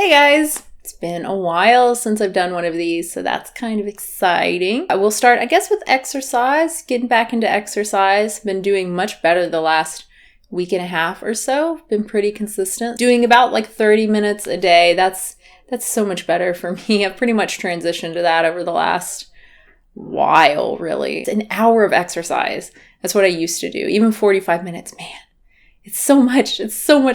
Hey guys! It's been a while since I've done one of these, so that's kind of exciting. I will start, I guess, with exercise, getting back into exercise. Been doing much better the last week and a half or so. Been pretty consistent. Doing about like 30 minutes a day. That's so much better for me. I've pretty much transitioned to that over the last while, really. It's an hour of exercise. That's what I used to do. Even 45 minutes, man. It's so much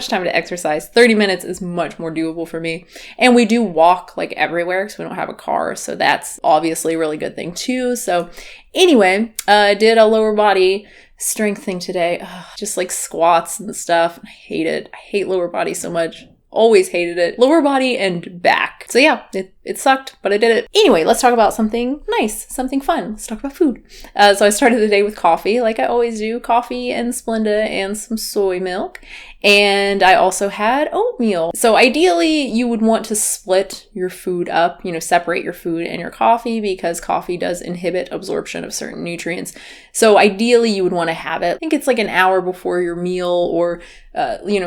time to exercise. 30 minutes is much more doable for me. And we do walk like everywhere because we don't have a car. So that's obviously a really good thing too. So anyway, I did a lower body strength thing today. Just like squats and stuff. I hate it. I hate lower body so much. Always hated it. Lower body and back. So yeah, it sucked, but I did it. Anyway, let's talk about something nice, something fun. Let's talk about food. So I started the day with coffee, like I always do. Coffee and Splenda and some soy milk. And I also had oatmeal. So ideally, you would want to split your food up, separate your food and your coffee because coffee does inhibit absorption of certain nutrients. So ideally, you would want to have it. I think it's like an hour before your meal or,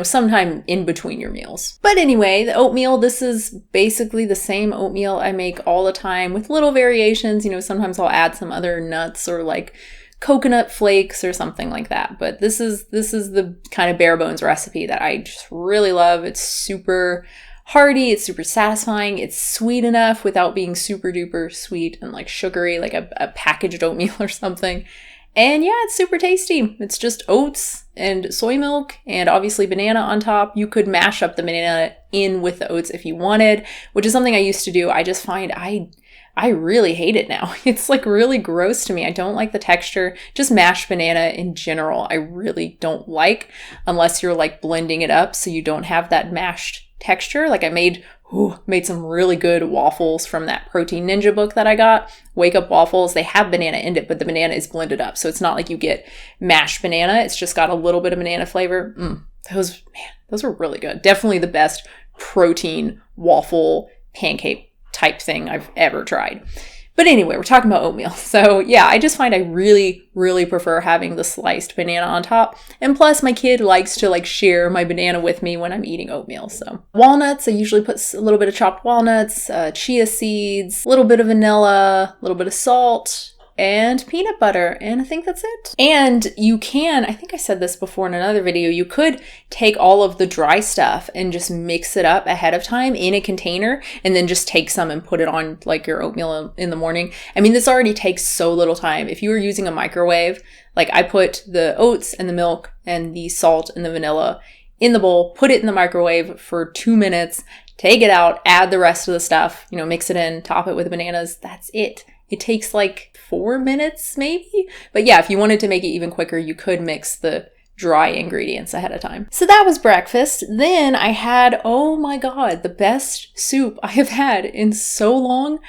sometime in between your meals. But anyway, the oatmeal, this is basically the same oatmeal I make all the time with little variations. Sometimes I'll add some other nuts or like coconut flakes or something like that. But this is the kind of bare bones recipe that I just really love. It's super hearty. It's super satisfying. It's sweet enough without being super duper sweet and like sugary, like a packaged oatmeal or something. And yeah, it's super tasty. It's just oats and soy milk and obviously banana on top. You could mash up the banana in with the oats if you wanted, which is something I used to do. I just find I really hate it now. It's like really gross to me. I don't like the texture. Just mashed banana in general, I really don't like unless you're like blending it up so you don't have that mashed texture. Like I made some really good waffles from that Protein Ninja book that I got. Wake Up Waffles. They have banana in it, but the banana is blended up. So it's not like you get mashed banana. It's just got a little bit of banana flavor. Those were really good. Definitely the best protein waffle pancake type thing I've ever tried. But anyway, we're talking about oatmeal. So yeah, I just find I really, really prefer having the sliced banana on top. And plus my kid likes to like share my banana with me when I'm eating oatmeal. So walnuts, I usually put a little bit of chopped walnuts, chia seeds, a little bit of vanilla, a little bit of salt, and peanut butter. And I think that's it. And you can, I think I said this before in another video, you could take all of the dry stuff and just mix it up ahead of time in a container and then just take some and put it on like your oatmeal in the morning. I mean, this already takes so little time. If you were using a microwave, like I put the oats and the milk and the salt and the vanilla in the bowl, put it in the microwave for 2 minutes, take it out, add the rest of the stuff, mix it in, top it with bananas. That's it. It takes like 4 minutes maybe. But yeah, if you wanted to make it even quicker, you could mix the dry ingredients ahead of time. So that was breakfast. Then I had, oh my God, the best soup I have had in so long.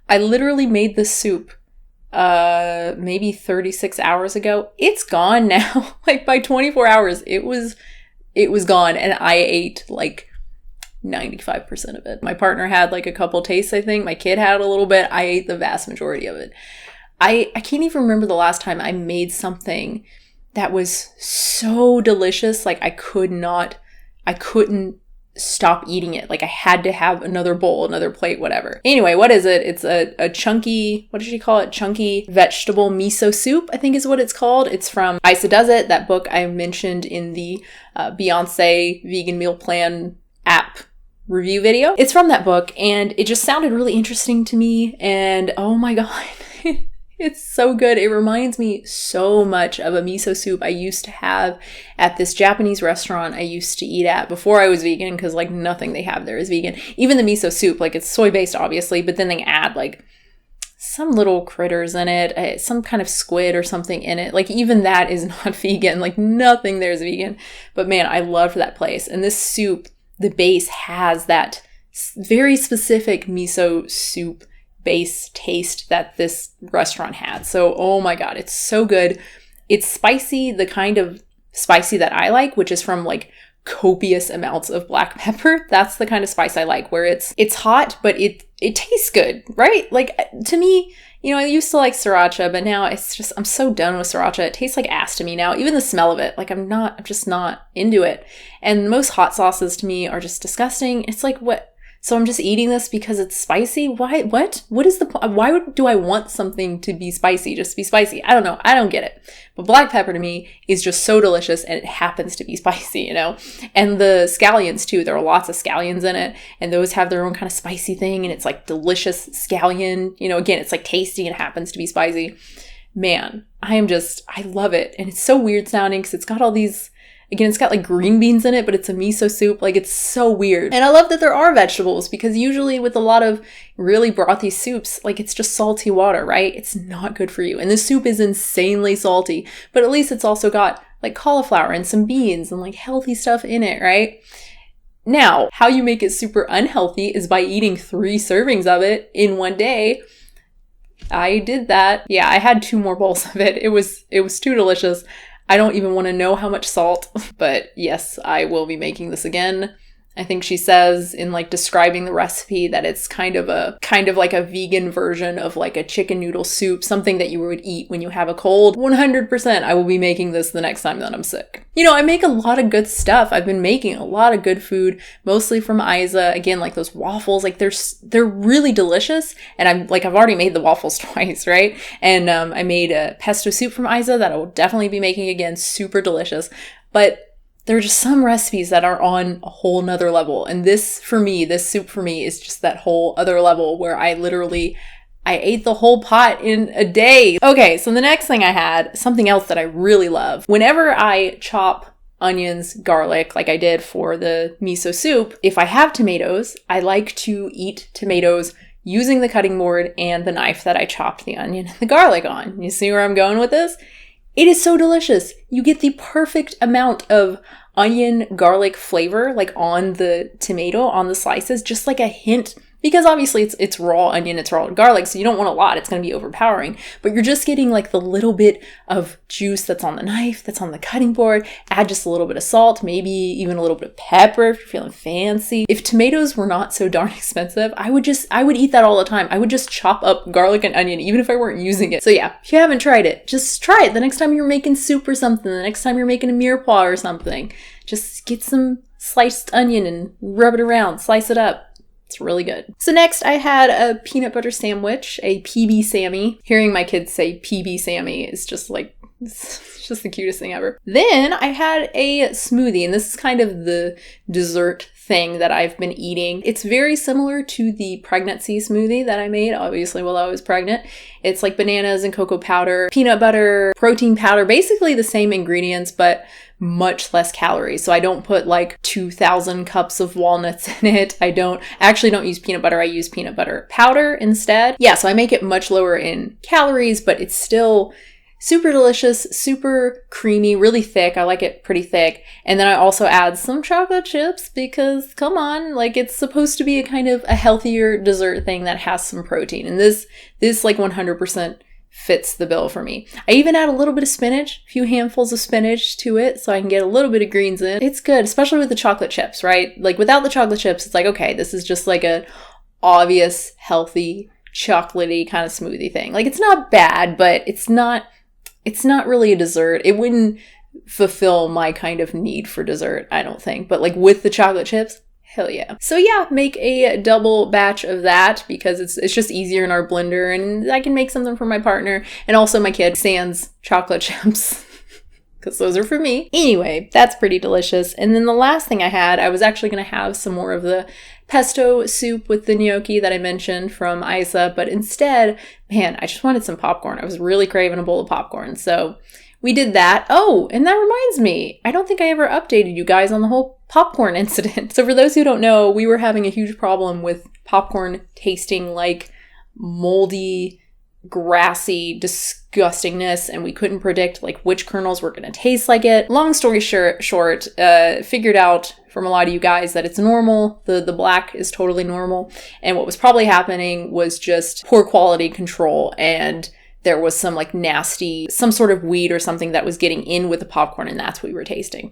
I literally made this soup maybe 36 hours ago. It's gone now. Like by 24 hours, it was gone. And I ate like 95% of it. My partner had like a couple tastes, I think. My kid had a little bit. I ate the vast majority of it. I can't even remember the last time I made something that was so delicious. Like I couldn't stop eating it. Like I had to have another bowl, another plate, whatever. Anyway, what is it? It's a chunky, what did she call it? Chunky vegetable miso soup, I think is what it's called. It's from Isa Does It, that book I mentioned in the Beyonce vegan meal plan app review video. It's from that book and it just sounded really interesting to me. And oh my God, it's so good. It reminds me so much of a miso soup I used to have at this Japanese restaurant I used to eat at before I was vegan, because like nothing they have there is vegan. Even the miso soup, like it's soy based obviously, but then they add like some little critters in it, some kind of squid or something in it. Like even that is not vegan. Like nothing there is vegan. But man, I loved that place. And this soup, the base has that very specific miso soup base taste that this restaurant had. So, oh my God, it's so good. It's spicy, the kind of spicy that I like, which is from like copious amounts of black pepper. That's the kind of spice I like, where it's hot, but it tastes good, right? Like to me, I used to like sriracha, but now I'm so done with sriracha. It tastes like ass to me now. Even the smell of it, like I'm just not into it. And most hot sauces to me are just disgusting. It's like what So I'm just eating this because it's spicy? Why? What is the point? Why do I want something to be spicy? Just to be spicy? I don't know. I don't get it. But black pepper to me is just so delicious, and it happens to be spicy, you know? And the scallions too. There are lots of scallions in it, and those have their own kind of spicy thing, and it's like delicious scallion. You know, again, it's like tasty and happens to be spicy. Man, I love it. And it's so weird sounding because it's got all these, again, it's got like green beans in it, but it's a miso soup. Like, it's so weird. And I love that there are vegetables, because usually with a lot of really brothy soups, like, it's just salty water, right? It's not good for you. And this soup is insanely salty, but at least it's also got like cauliflower and some beans and like healthy stuff in it, right? Now, how you make it super unhealthy is by eating 3 servings of it in one day. I did that. Yeah, I had 2 more bowls of it. It was too delicious. I don't even want to know how much salt, but yes, I will be making this again. I think she says in like describing the recipe that it's kind of like a vegan version of like a chicken noodle soup, something that you would eat when you have a cold. 100% I will be making this the next time that I'm sick. You know, I make a lot of good stuff. I've been making a lot of good food, mostly from Isa. Again, like those waffles, like they're really delicious. And I've already made the waffles twice, right? And I made a pesto soup from Isa that I will definitely be making again. Super delicious. But there are just some recipes that are on a whole nother level. And this soup for me is just that whole other level where I ate the whole pot in a day. Okay, so the next thing I had, something else that I really love. Whenever I chop onions, garlic, like I did for the miso soup, if I have tomatoes, I like to eat tomatoes using the cutting board and the knife that I chopped the onion and the garlic on. You see where I'm going with this? It is so delicious. You get the perfect amount of onion garlic flavor, like on the tomato, on the slices, just like a hint, because obviously it's raw onion, it's raw garlic, so you don't want a lot. It's going to be overpowering, but you're just getting like the little bit of juice that's on the knife, that's on the cutting board. Add just a little bit of salt, maybe even a little bit of pepper if you're feeling fancy. If tomatoes were not so darn expensive, I would eat that all the time. I would just chop up garlic and onion, even if I weren't using it. So yeah, if you haven't tried it, just try it the next time you're making soup or something, the next time you're making a mirepoix or something. Just get some sliced onion and rub it around, slice it up. It's really good. So next I had a peanut butter sandwich, a PB Sammy. Hearing my kids say PB Sammy is just like, it's just the cutest thing ever. Then I had a smoothie, and this is kind of the dessert thing that I've been eating. It's very similar to the pregnancy smoothie that I made, obviously, while I was pregnant. It's like bananas and cocoa powder, peanut butter, protein powder, basically the same ingredients, but much less calories. So I don't put like 2,000 cups of walnuts in it. I actually don't use peanut butter. I use peanut butter powder instead. Yeah, so I make it much lower in calories, but it's still super delicious, super creamy, really thick. I like it pretty thick. And then I also add some chocolate chips because, come on, like, it's supposed to be a kind of a healthier dessert thing that has some protein. And this like 100% fits the bill for me. I even add a little bit of spinach, a few handfuls of spinach to it so I can get a little bit of greens in. It's good, especially with the chocolate chips, right? Like, without the chocolate chips, it's like, okay, this is just like an obvious, healthy, chocolatey kind of smoothie thing. Like, it's not bad, but it's not really a dessert. It wouldn't fulfill my kind of need for dessert, I don't think. But like with the chocolate chips, hell yeah. So yeah, make a double batch of that because it's just easier in our blender, and I can make something for my partner and also my kid. Sans chocolate chips because those are for me. Anyway, that's pretty delicious. And then the last thing I had, I was actually going to have some more of the pesto soup with the gnocchi that I mentioned from Isa, but instead, man, I just wanted some popcorn. I was really craving a bowl of popcorn, so we did that. Oh, and that reminds me, I don't think I ever updated you guys on the whole popcorn incident. So for those who don't know, we were having a huge problem with popcorn tasting like moldy, grassy disgustingness, and we couldn't predict like which kernels were going to taste like it. Long story short, figured out from a lot of you guys that it's normal. The black is totally normal, and what was probably happening was just poor quality control, and there was some like nasty, some sort of weed or something that was getting in with the popcorn, and that's what we were tasting.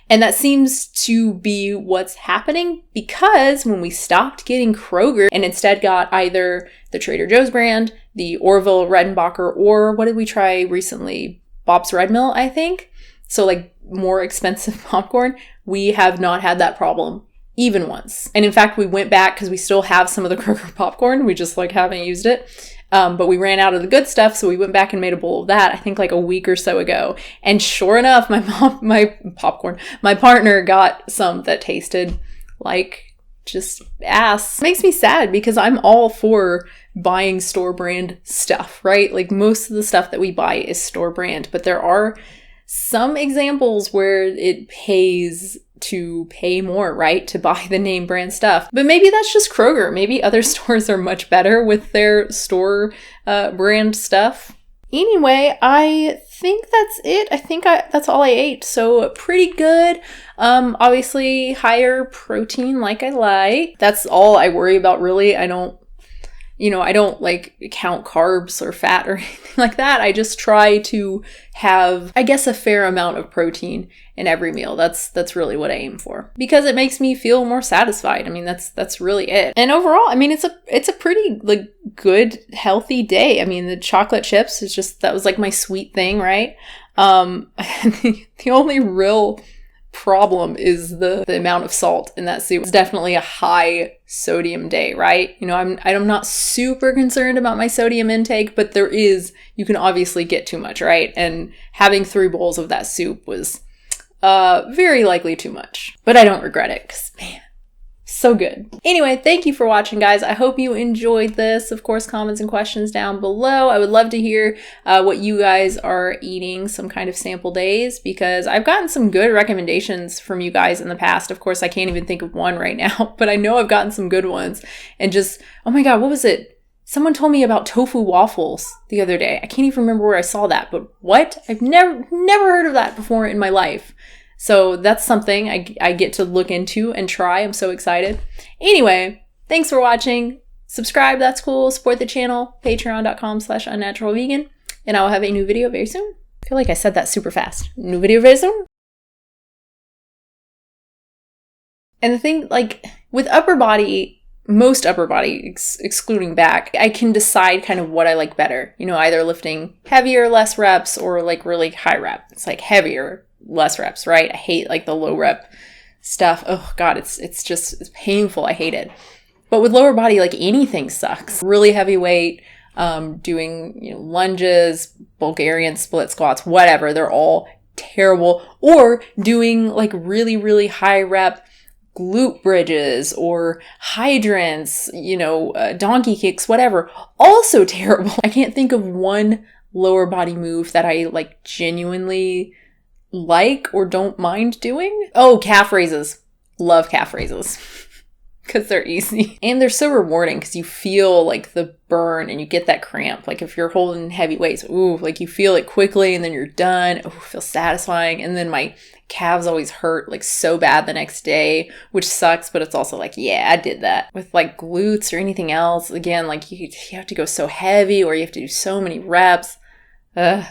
And that seems to be what's happening, because when we stopped getting Kroger and instead got either the Trader Joe's brand, the Orville Redenbacher, or what did we try recently? Bob's Red Mill, I think. So like more expensive popcorn, we have not had that problem even once. And in fact, we went back because we still have some of the Kroger popcorn. We just like haven't used it. But we ran out of the good stuff, so we went back and made a bowl of that, I think like a week or so ago. And sure enough, my partner got some that tasted like just ass. It makes me sad because I'm all for buying store brand stuff, right? Like most of the stuff that we buy is store brand, but there are some examples where it pays to pay more, right? To buy the name brand stuff. But maybe that's just Kroger. Maybe other stores are much better with their store brand stuff. Anyway, I think that's it. That's all I ate. So pretty good. Obviously higher protein like I like. That's all I worry about really. I don't like count carbs or fat or anything like that. I just try to have, I guess, a fair amount of protein in every meal. That's really what I aim for because it makes me feel more satisfied. I mean, that's really it. And overall, I mean, it's a pretty like good, healthy day. I mean, the chocolate chips is just, that was like my sweet thing, right? The only real problem is the amount of salt in that soup. It's definitely a high sodium day, right? I'm not super concerned about my sodium intake, but you can obviously get too much, right? And having 3 bowls of that soup was very likely too much, but I don't regret it because man, so good. Anyway, thank you for watching, guys. I hope you enjoyed this. Of course, comments and questions down below. I would love to hear what you guys are eating some kind of sample days because I've gotten some good recommendations from you guys in the past. Of course, I can't even think of one right now, but I know I've gotten some good ones. And just, oh my God, what was it? Someone told me about tofu waffles the other day. I can't even remember where I saw that, but what? I've never heard of that before in my life. So that's something I get to look into and try. I'm so excited. Anyway, thanks for watching. Subscribe, that's cool. Support the channel, patreon.com/unnaturalvegan. And I will have a new video very soon. I feel like I said that super fast. New video very soon. And the thing, like, with upper body, most upper body, excluding back, I can decide kind of what I like better. Either lifting heavier, less reps, or like really high rep. It's like heavier, less reps, right? I hate like the low rep stuff. Oh God, it's painful. I hate it. But with lower body, like anything sucks. Really heavy weight, doing lunges, Bulgarian split squats, whatever. They're all terrible. Or doing like really, really high rep glute bridges or hydrants, donkey kicks, whatever. Also terrible. I can't think of one lower body move that I like genuinely like or don't mind doing. Oh, calf raises. Love calf raises because they're easy and they're so rewarding because you feel like the burn and you get that cramp. Like if you're holding heavy weights, ooh, like you feel it quickly and then you're done. Oh, it feels satisfying. And then my calves always hurt like so bad the next day, which sucks, but it's also like, yeah, I did that. With like glutes or anything else, again, like you have to go so heavy or you have to do so many reps. Ugh.